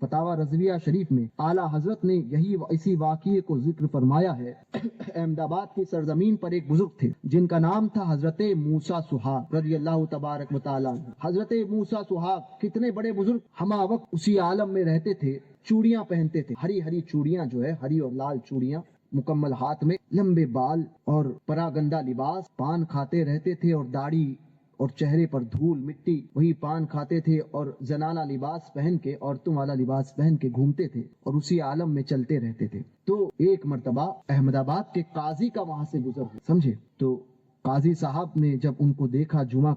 فتاوی رضویہ شریف میں اعلیٰ حضرت نے اسی واقعے کو ذکر فرمایا ہے۔ احمد آباد کی سرزمین پر ایک بزرگ تھے جن کا نام تھا حضرت موسیٰ سہاگ رضی اللہ تبارک و تعالیٰ عنہ۔ حضرت موسیٰ سہاگ کتنے بڑے بزرگ، ہمہ وقت اسی عالم میں رہتے تھے، چوڑیاں پہنتے تھے، ہری چوڑیاں جو ہے، ہری اور لال چوڑیاں، مکمل ہاتھ میں لمبے بال اور پراگندہ لباس، پان کھاتے رہتے تھے اور داڑھی اور چہرے پر دھول مٹی، وہی پان کھاتے تھے اور زنانہ لباس پہن کے، عورتوں والا لباس پہن کے گھومتے تھے اور اسی عالم میں چلتے رہتے تھے۔ تو ایک مرتبہ احمد آباد کے قاضی کا وہاں سے گزر ہوا، سمجھے؟ تو قاضی صاحب نے جب ان کو دیکھا، جمعہ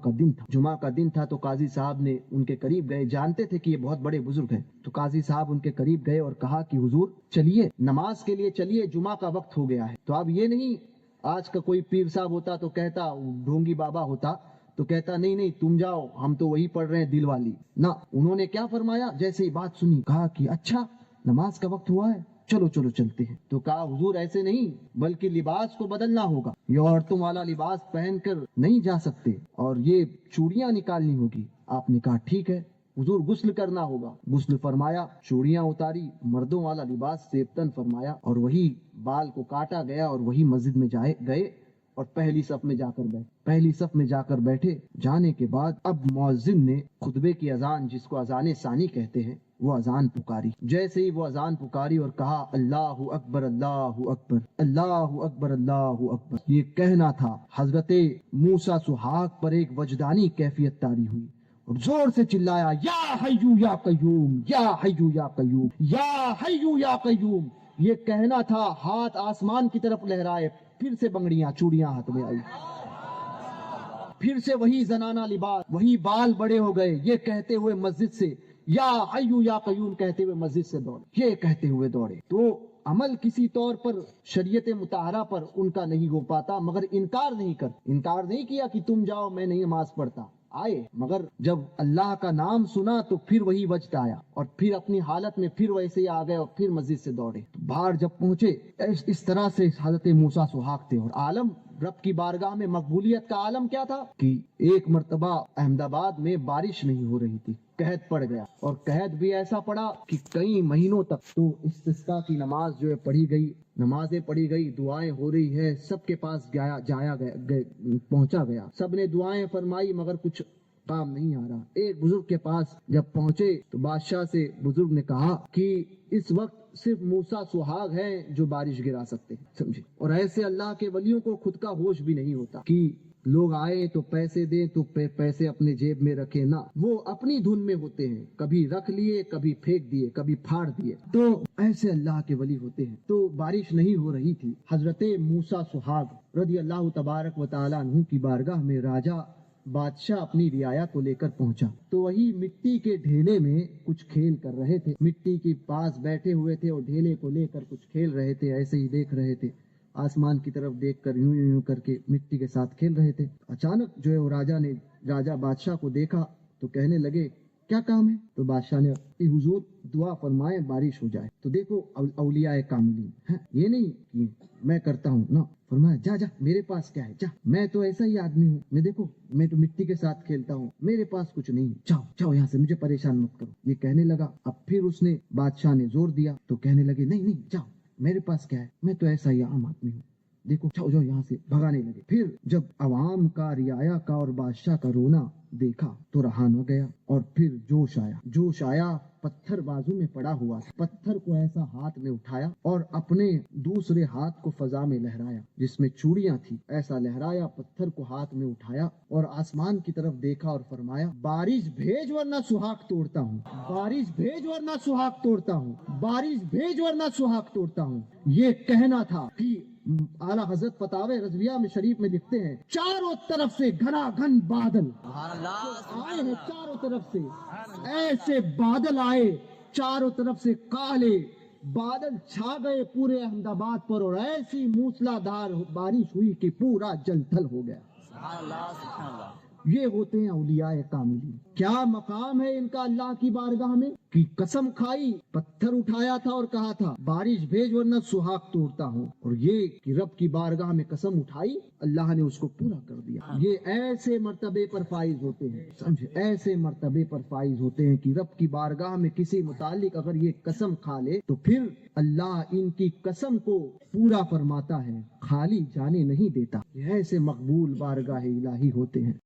کا دن تھا تو قاضی صاحب نے ان کے قریب گئے، جانتے تھے کہ یہ بہت بڑے بزرگ ہیں، تو قاضی صاحب ان کے قریب گئے اور کہا کہ حضور چلیے نماز کے لیے چلیے، جمعہ کا وقت ہو گیا ہے۔ تو اب یہ نہیں، آج کا کوئی پیر صاحب ہوتا تو کہتا، ڈھونگی بابا ہوتا تو کہتا نہیں تم جاؤ، ہم تو وہی پڑھ رہے ہیں دل والی، نہ، انہوں نے کیا فرمایا، جیسے ہی بات سنی کہا کہ اچھا نماز کا وقت ہوا ہے، چلو چلتے ہیں۔ تو کہا حضور ایسے نہیں، بلکہ لباس کو بدلنا ہوگا، یہ عورتوں والا لباس پہن کر نہیں جا سکتے اور یہ چوڑیاں نکالنی ہوگی۔ آپ نے کہا ٹھیک ہے حضور، غسل کرنا ہوگا، غسل فرمایا، چوڑیاں اتاری، مردوں والا لباس سیبتن فرمایا اور وہی بال کو کاٹا گیا اور وہی مسجد میں گئے اور پہلی صف میں جا کر بیٹھے۔ جانے کے بعد اب مؤذن نے خطبے کی اذان، جس کو اذان ثانی کہتے ہیں، وہ اذان پکاری۔ جیسے ہی وہ اذان پکاری اور کہا اللہ اکبر اللہ اکبر اللہ اکبر اللہ اکبر، یہ کہنا تھا، حضرت موسیٰ سہاگ پر ایک وجدانی کیفیت طاری ہوئی اور زور سے چلایا، یا حیو یا قیوم یا حیو یا قیوم یا حیو یا قیوم۔ یہ کہنا تھا، ہاتھ آسمان کی طرف لہرائے، پھر سے بنگڑیاں چوڑیاں ہاتھ میں آئی، پھر سے وہی زنانہ لباس، وہی بال بڑے ہو گئے، یہ کہتے ہوئے مسجد سے یا حیو یا قیوم کہتے ہوئے مسجد سے دوڑے، یہ کہتے ہوئے دوڑے۔ تو عمل کسی طور پر شریعت مطہرہ پر ان کا نہیں ہو پاتا، مگر انکار نہیں کیا کہ تم جاؤ میں نہیں نماز پڑھتا، آئے، مگر جب اللہ کا نام سنا تو پھر وہی وجد آیا اور پھر اپنی حالت میں پھر ویسے ہی آ گئے اور پھر مسجد سے دوڑے۔ باہر جب پہنچے، اس طرح سے حضرت موسیٰ سہاگ تھے اور عالم رب کی بارگاہ میں مقبولیت کا عالم کیا تھا کہ ایک مرتبہ احمد آباد میں بارش نہیں ہو رہی تھی، قحط پڑ گیا اور قحط بھی ایسا پڑا کہ کئی مہینوں تک تو استسقاء کی نماز جو ہے نمازیں پڑھی گئی، دعائیں ہو رہی ہے، سب کے پاس پہنچا گیا، سب نے دعائیں فرمائی مگر کچھ کام نہیں آ رہا۔ ایک بزرگ کے پاس جب پہنچے تو بادشاہ سے بزرگ نے کہا کہ اس وقت صرف موسیٰ سہاگ ہے جو بارش گرا سکتے ہیں، سمجھے؟ اور ایسے اللہ کے ولیوں کو خود کا ہوش بھی نہیں ہوتا کہ لوگ آئے تو پیسے دیں تو پیسے اپنے جیب میں رکھے، نہ، وہ اپنی دھن میں ہوتے ہیں، کبھی رکھ لیے، کبھی پھینک دیے، کبھی پھاڑ دیے، تو ایسے اللہ کے ولی ہوتے ہیں۔ تو بارش نہیں ہو رہی تھی، حضرت موسیٰ سہاگ رضی اللہ تبارک و تعالیٰ عنہ کی بارگاہ میں راجہ بادشاہ اپنی رعایا کو لے کر پہنچا تو وہی مٹی کے ڈھیلے میں کچھ کھیل کر رہے تھے، مٹی کے پاس بیٹھے ہوئے تھے اور ڈھیلے کو لے کر کچھ کھیل رہے تھے، ایسے ہی دیکھ رہے تھے، آسمان کی طرف دیکھ کر یوں کر کے مٹی کے ساتھ کھیل رہے تھے۔ اچانک جو ہے وہ راجہ بادشاہ کو دیکھا تو کہنے لگے کیا کام ہے؟ تو بادشاہ نے حضور دعا فرمائے بارش ہو جائے۔ تو دیکھو اولیاء کاملین، یہ نہیں کہ میں کرتا ہوں، نہ، فرمایا جا میرے پاس کیا ہے، جا، میں تو ایسا ہی آدمی ہوں، میں تو مٹی کے ساتھ کھیلتا ہوں، میرے پاس کچھ نہیں، جاؤ یہاں سے، مجھے پریشان مت کرو۔ یہ کہنے لگا، اب پھر اس نے بادشاہ نے زور دیا تو کہنے لگے نہیں جاؤ، میرے پاس کیا ہے، میں تو ایسا ہی عام آدمی ہوں، دیکھو جاؤ یہاں سے، بھگانے لگے۔ پھر جب عوام کا، رعایا کا اور بادشاہ کا رونا دیکھا تو رہا نہ گیا اور پھر جوش آیا، پتھر بازو میں پڑا ہوا تھا، پتھر کو ایسا ہاتھ میں اٹھایا اور اپنے دوسرے ہاتھ کو فضا میں لہرایا جس میں چوڑیاں تھی، ایسا لہرایا، پتھر کو ہاتھ میں اٹھایا اور آسمان کی طرف دیکھا اور فرمایا بارش بھیج ورنہ سہاگ توڑتا ہوں، بارش بھیج ورنہ سہاگ توڑتا ہوں، بارش بھیج ورنہ سہاگ توڑتا ہوں۔ یہ کہنا تھا کہ اعلیٰ حضرت فتاوی رضویہ میں شریف میں لکھتے ہیں، چاروں طرف سے گھنا گھن بادل آئے ہیں، چاروں طرف سے ایسے بادل آئے، چاروں طرف سے کالے بادل چھا گئے پورے احمد آباد پر اور ایسی موسلا دھار بارش ہوئی کہ پورا جل تھل ہو گیا۔ یہ ہوتے ہیں اولیاء کاملین۔ کیا مقام ہے ان کا اللہ کی بارگاہ میں کہ قسم کھائی، پتھر اٹھایا تھا اور کہا تھا بارش بھیج ورنہ سہاگ توڑتا ہوں، اور یہ کہ رب کی بارگاہ میں قسم اٹھائی، اللہ نے اس کو پورا کر دیا۔ یہ ایسے مرتبے پر فائز ہوتے ہیں، سمجھے، ایسے مرتبے پر فائز ہوتے ہیں کہ رب کی بارگاہ میں کسی متعلق اگر یہ قسم کھا لے تو پھر اللہ ان کی قسم کو پورا فرماتا ہے، خالی جانے نہیں دیتا۔ یہ ایسے مقبول بارگاہ الہی ہوتے ہیں۔